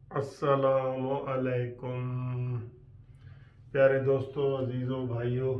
अस्सलामु अलैकुम प्यारे दोस्तों, अजीज़ों, भाइयों,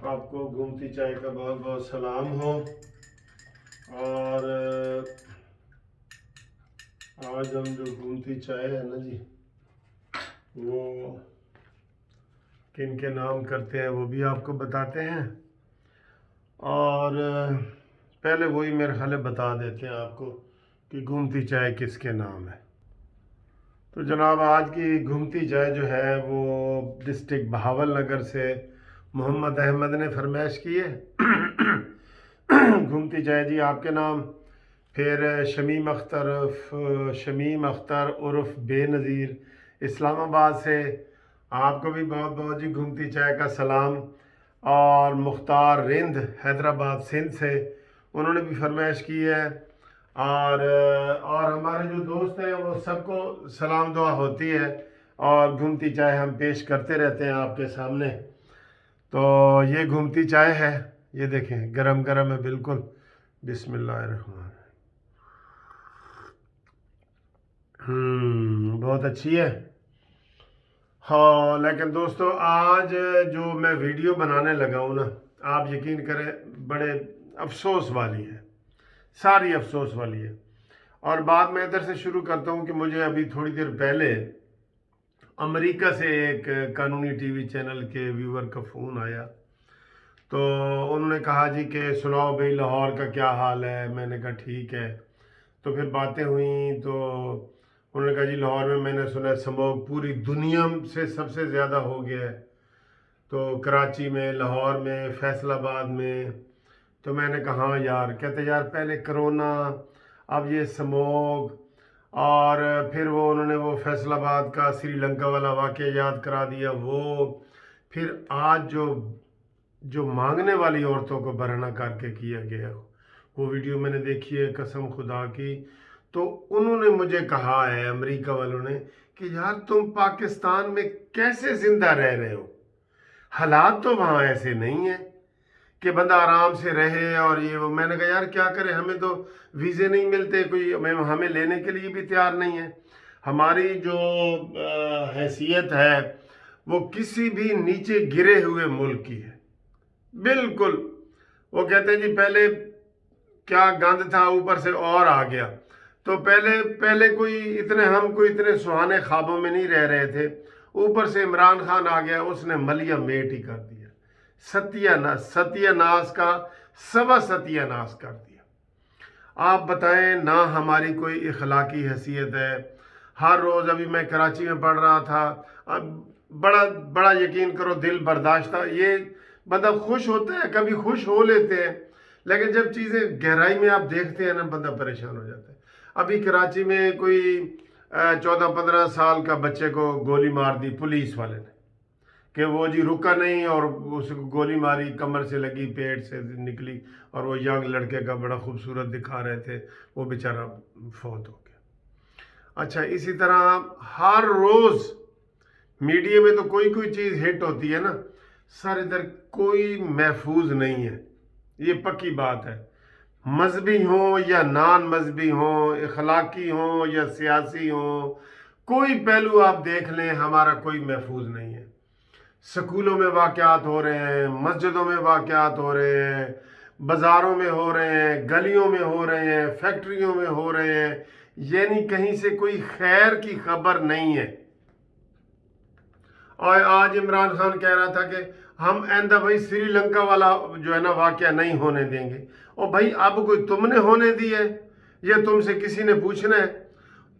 आपको घूमती चाय का बहुत बहुत सलाम हो। और आज हम जो घूमती चाय है ना जी, वो किन के नाम करते हैं वो भी आपको बताते हैं। और पहले वही मेरे ख्याल बता देते हैं आपको कि घूमती चाय किसके नाम है। तो जनाब, आज की घूमती चाय जो है वो डिस्ट्रिक्ट बहावल नगर से मोहम्मद अहमद ने फरमाइश की है। घूमती चाय जी आपके नाम। फिर शमीम अख्तर उर्फ बेनज़ीर इस्लामाबाद से, आपको भी बहुत बहुत जी घूमती चाय का सलाम। और मुख्तार रिंद हैदराबाद सिंध से, उन्होंने भी फरमाइश की है। और हमारे जो दोस्त हैं वो सबको सलाम दुआ होती है और घूमती चाय हम पेश करते रहते हैं आपके सामने। तो ये घूमती चाय है, ये देखें गरम गरम है बिल्कुल। बिस्मिल्लाहिर्रहमान। बहुत अच्छी है। हाँ, लेकिन दोस्तों आज जो मैं वीडियो बनाने लगा हूँ ना, आप यकीन करें बड़े अफसोस वाली है, सारी अफसोस वाली है। और बात मैं इधर से शुरू करता हूँ कि मुझे अभी थोड़ी देर पहले अमेरिका से एक कानूनी टीवी चैनल के व्यूअर का फ़ोन आया। तो उन्होंने कहा जी कि सुनाओ भाई लाहौर का क्या हाल है। मैंने कहा ठीक है। तो फिर बातें हुई तो उन्होंने कहा जी लाहौर में मैंने सुना है स्मोक पूरी दुनिया से सबसे ज़्यादा हो गया है, तो कराची में, लाहौर में, फैसलाबाद में। तो मैंने कहा हाँ यार। कहते यार पहले करोना, अब ये स्मोक, और फिर वो उन्होंने वो फैसलाबाद का श्रीलंका वाला वाक़या याद करा दिया। वो फिर आज जो जो मांगने वाली औरतों को बरहना करके किया गया, वो वीडियो मैंने देखी है कसम खुदा की। तो उन्होंने मुझे कहा है अमेरिका वालों ने कि यार तुम पाकिस्तान में कैसे ज़िंदा रह रहे हो। हालात तो वहाँ ऐसे नहीं है कि बंदा आराम से रहे और ये वो। मैंने कहा यार क्या करें, हमें तो वीज़े नहीं मिलते, कोई हमें लेने के लिए भी तैयार नहीं है। हमारी जो हैसियत है वो किसी भी नीचे गिरे हुए मुल्क की है बिल्कुल। वो कहते हैं जी पहले क्या गंद था ऊपर से और आ गया। तो पहले पहले हम कोई इतने सुहाने ख्वाबों में नहीं रह रहे थे, ऊपर से इमरान खान आ गया, उसने मलिया मेट ही कर दिया। सत्यानाश का सत्यानाश कर दिया। आप बताएं ना, हमारी कोई इखलाकी हैसियत है। हर रोज़, अभी मैं कराची में पढ़ रहा था, अब बड़ा बड़ा यकीन करो दिल बर्दाश्त था। ये बंदा खुश होता है, कभी खुश हो लेते हैं, लेकिन जब चीज़ें गहराई में आप देखते हैं ना, बंदा परेशान हो जाता है। अभी कराची में कोई 14-15 साल का बच्चे को गोली मार दी पुलिस वाले ने, कि वो जी रुका नहीं और उसको गोली मारी, कमर से लगी, पेट से निकली, और वो यंग लड़के का बड़ा खूबसूरत दिखा रहे थे, वो बेचारा फौत हो गया। अच्छा, इसी तरह हर रोज़ मीडिया में तो कोई कोई चीज़ हिट होती है ना, सर इधर कोई महफूज नहीं है, ये पक्की बात है। मजहबी हो या नान मजहबी हो, इखलाकी हो या सियासी हो, कोई पहलू आप देख लें, हमारा कोई महफूज नहीं है। स्कूलों में वाक़यात हो रहे हैं, मस्जिदों में वाक़यात हो रहे हैं, बाज़ारों में हो रहे हैं, गलियों में हो रहे हैं, फैक्ट्रियों में हो रहे हैं, यानी कहीं से कोई खैर की खबर नहीं है। और आज इमरान खान कह रहा था कि हम आइंदा भाई श्रीलंका वाला जो है ना वाक़या नहीं होने देंगे। और भाई अब कोई तुमने होने दी है या तुमसे किसी ने पूछना है?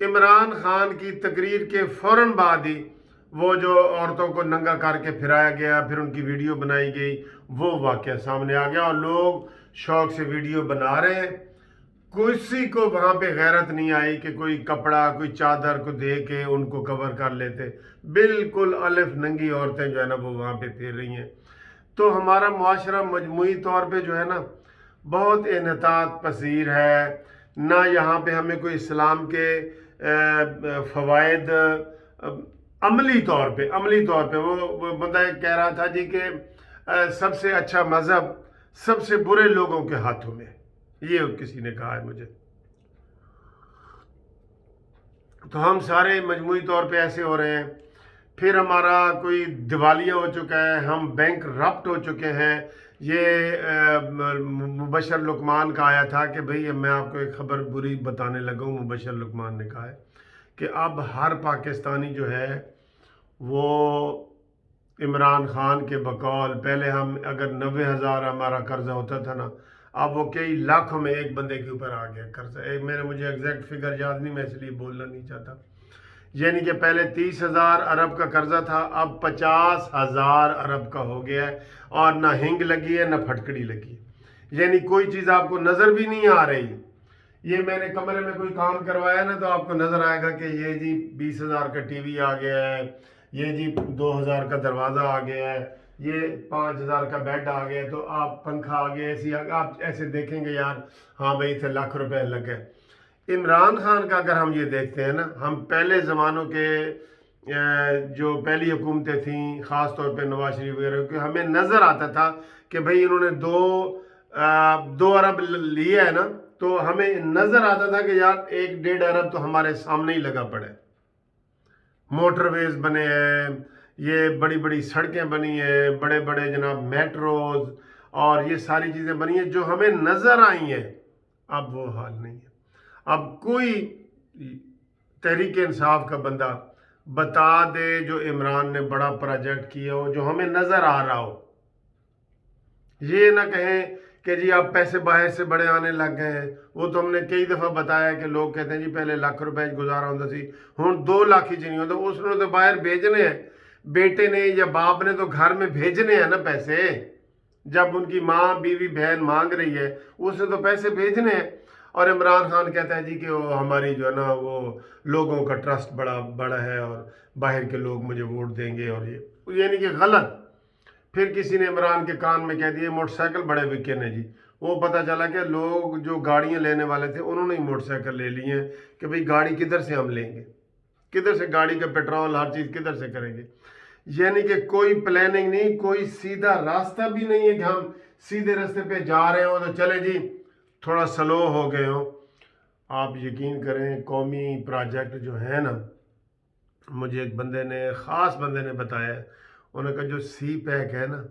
इमरान खान की तकरीर के फ़ौरन बाद ही वो जो औरतों को नंगा करके फिराया गया, फिर उनकी वीडियो बनाई गई, वो वाक़या सामने आ गया और लोग शौक से वीडियो बना रहे हैं। किसी को वहाँ पे गैरत नहीं आई कि कोई कपड़ा, कोई चादर को दे के उनको कवर कर लेते। बिल्कुल अलिफ नंगी औरतें जो है ना वो वहाँ पे फिर रही हैं। तो हमारा मुआशरा मजमूई तौर पे जो है ना बहुत इन्हतात पसीर है ना। यहाँ पे हमें कोई इस्लाम के फ़वाइद अमली तौर पे वो बंदा कह रहा था जी कि सबसे अच्छा मज़हब सबसे बुरे लोगों के हाथों में, ये किसी ने कहा है मुझे। तो हम सारे मजमूई तौर पे ऐसे हो रहे हैं। फिर हमारा कोई दिवालिया हो चुका है, हम बैंक रप्ट हो चुके हैं। ये मुबशर लुकमान का आया था कि भाई मैं आपको एक ख़बर बुरी बताने लगा हूँ। मुबशर लुकमान ने कहा है कि अब हर पाकिस्तानी जो है वो इमरान खान के बकौल, पहले हम अगर 90,000 हमारा कर्जा होता था ना, अब वो कई लाखों में एक बंदे के ऊपर आ गया कर्जा। एक मुझे एग्जैक्ट फिगर याद नहीं, मैं इसलिए बोलना नहीं चाहता। यानी कि पहले 30,000 अरब का कर्जा था, अब 50,000 अरब का हो गया है, और ना हिंग लगी है ना फटकड़ी लगी है। यानी कोई चीज़ आपको नज़र भी नहीं आ रही। ये मैंने कमरे में कोई काम करवाया ना, तो आपको नज़र आएगा कि ये जी 20,000 का टीवी आ गया है, ये जी 2,000 का दरवाज़ा आ गया है, ये 5,000 का बेड आ गया है, तो आप पंखा आ गया, ऐसी आप ऐसे देखेंगे यार हाँ भाई इतने लाख रुपए लग गए। इमरान खान का अगर हम ये देखते हैं ना, हम पहले ज़मानों के जो पहली हुकूमतें थीं, ख़ास तौर पे नवाज शरीफ वगैरह के, हमें नज़र आता था कि भाई इन्होंने 2 अरब लिए है ना, तो हमें नज़र आता था कि यार 1-1.5 अरब तो हमारे सामने ही लगा पड़ा है। मोटरवेज बने हैं, ये बड़ी बड़ी सड़कें बनी हैं, बड़े बड़े जनाब मेट्रोज, और ये सारी चीज़ें बनी हैं जो हमें नज़र आई हैं। अब वो हाल नहीं है। अब कोई तहरीक इंसाफ का बंदा बता दे जो इमरान ने बड़ा प्रोजेक्ट किया हो जो हमें नज़र आ रहा हो। ये ना कहें कि जी आप पैसे बाहर से बड़े आने लग गए हैं। वो तो हमने कई दफ़ा बताया कि लोग कहते हैं जी पहले लाख रुपए गुजारा होता सी, हुण 2 लाख ही नहीं होता। उसने तो बाहर भेजने हैं, बेटे ने या बाप ने तो घर में भेजने हैं ना पैसे। जब उनकी माँ बीवी बहन मांग रही है उसने तो पैसे भेजने हैं। और इमरान खान कहता है जी कि वो हमारी जो है ना वो लोगों का ट्रस्ट बड़ा बड़ा है और बाहर के लोग मुझे वोट देंगे, और ये यानी कि गलत। फिर किसी ने इमरान के कान में कह दिया मोटरसाइकिल बड़े बिके ने जी। वो पता चला कि लोग जो गाड़ियां लेने वाले थे उन्होंने ही मोटरसाइकिल ले ली हैं कि भाई गाड़ी किधर से हम लेंगे, किधर से गाड़ी का पेट्रोल हर चीज़ किधर से करेंगे। यानी कि कोई प्लानिंग नहीं, कोई सीधा रास्ता भी नहीं है कि हम सीधे रास्ते पे जा रहे हो तो चले जी थोड़ा स्लो हो गए हो। आप यकीन करें कौमी प्रोजेक्ट जो है ना, मुझे एक बंदे ने ख़ास बंदे ने बताया, उन्होंने कहा जो सी पैक है ना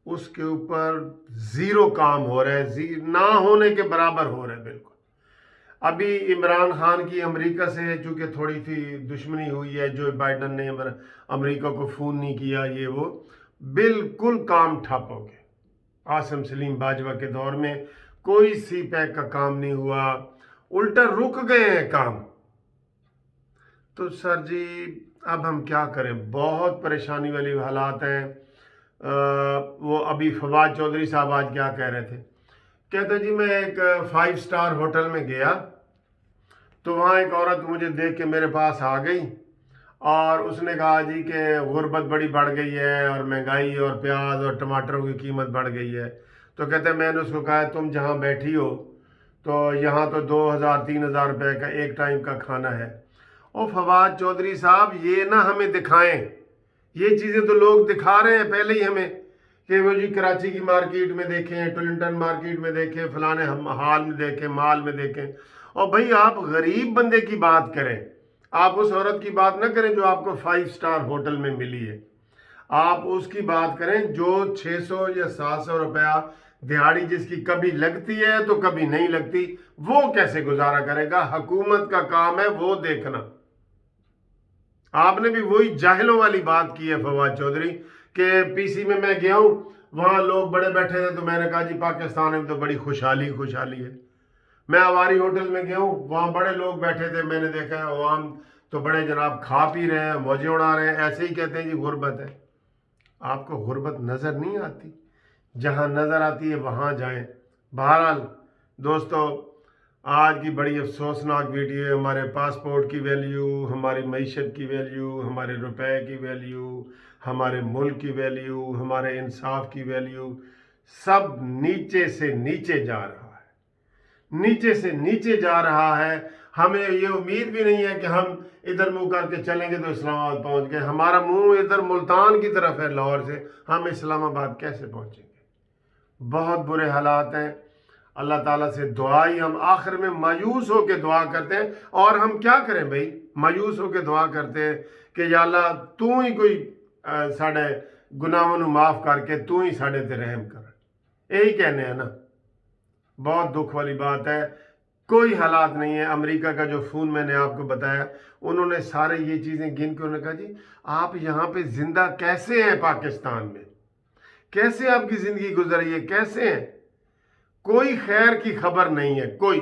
उसके ऊपर ज़ीरो काम हो रहा है, ना होने के बराबर हो रहा है बिल्कुल। अभी इमरान खान की अमेरिका से चूँकि थोड़ी सी दुश्मनी हुई है, जो बाइडन ने अमेरिका को फ़ोन नहीं किया, ये वो बिल्कुल काम ठप हो गया। आसिम सलीम बाजवा के दौर में कोई सी पैक का काम नहीं हुआ, उल्टा रुक गए हैं काम। तो सर जी अब हम क्या करें, बहुत परेशानी वाली हालात हैं। वो अभी फवाद चौधरी साहब आज क्या कह रहे थे, कहते जी मैं एक 5 स्टार होटल में गया तो वहाँ एक औरत मुझे देख के मेरे पास आ गई और उसने कहा जी कि गुर्बत बड़ी बढ़ गई है और महंगाई और प्याज और टमाटरों की कीमत बढ़ गई है। तो कहते मैंने उसको कहा तुम जहाँ बैठी हो तो यहाँ तो 2,000-3,000 रुपये का एक टाइम का खाना है। और फवाद चौधरी साहब ये ना हमें दिखाएं, ये चीज़ें तो लोग दिखा रहे हैं पहले ही हमें कि वो जी कराची की मार्केट में देखें, टुलिंटन मार्केट में देखें, फलाने हाल में देखें, माल में देखें। और भाई आप गरीब बंदे की बात करें, आप उस औरत की बात ना करें जो आपको 5 स्टार होटल में मिली है, आप उसकी बात करें जो 600 या 700 रुपया दिहाड़ी जिसकी कभी लगती है तो कभी नहीं लगती, वो कैसे गुजारा करेगा। हुकूमत का काम है वो देखना। आपने भी वही जाहिलों वाली बात की है फवाद चौधरी कि पीसी में मैं गया हूँ, वहाँ लोग बड़े बैठे थे तो मैंने कहा जी पाकिस्तान में तो बड़ी खुशहाली खुशहाली है। मैं अवारी होटल में गया हूँ, वहाँ बड़े लोग बैठे थे, मैंने देखा है अवाम तो बड़े जनाब खा पी रहे हैं, मौजें उड़ा रहे हैं। ऐसे ही कहते हैं जी गुर्बत है। आपको गुर्बत नज़र नहीं आती, जहाँ नज़र आती है वहाँ जाएं। बहरहाल दोस्तों आज की बड़ी अफसोसनाक वीडियो है। हमारे पासपोर्ट की वैल्यू, हमारी मईशत की वैल्यू, हमारे रुपए की वैल्यू, हमारे मुल्क की वैल्यू, हमारे इंसाफ की वैल्यू सब नीचे से नीचे जा रहा है, नीचे से नीचे जा रहा है। हमें ये उम्मीद भी नहीं है कि हम इधर मुंह करके चलेंगे तो इस्लामाबाद पहुंच गए। हमारा मुंह इधर मुल्तान की तरफ है लाहौर से, हम इस्लामाबाद कैसे पहुंचेंगे। बहुत बुरे हालात हैं। अल्लाह ताला से दुआ ही हम आखिर में मायूस होकर दुआ करते हैं। और हम क्या करें भाई, مایوس ہو کے دعا کرتے کہ یا اللہ تو ہی کوئی ساڑے گناہوں نو معاف کر کے تو ہی ساڑے تے رحم کر، یہی کہنے ہیں نا۔ بہت دکھ والی بات ہے، کوئی حالات نہیں ہے۔ امریکہ کا جو فون میں نے آپ کو بتایا، انہوں نے سارے یہ چیزیں گن کے انہوں نے کہا جی آپ یہاں پہ زندہ کیسے ہیں پاکستان میں، کیسے آپ کی زندگی گزر رہی ہے، کیسے ہیں؟ کوئی خیر کی خبر نہیں ہے، کوئی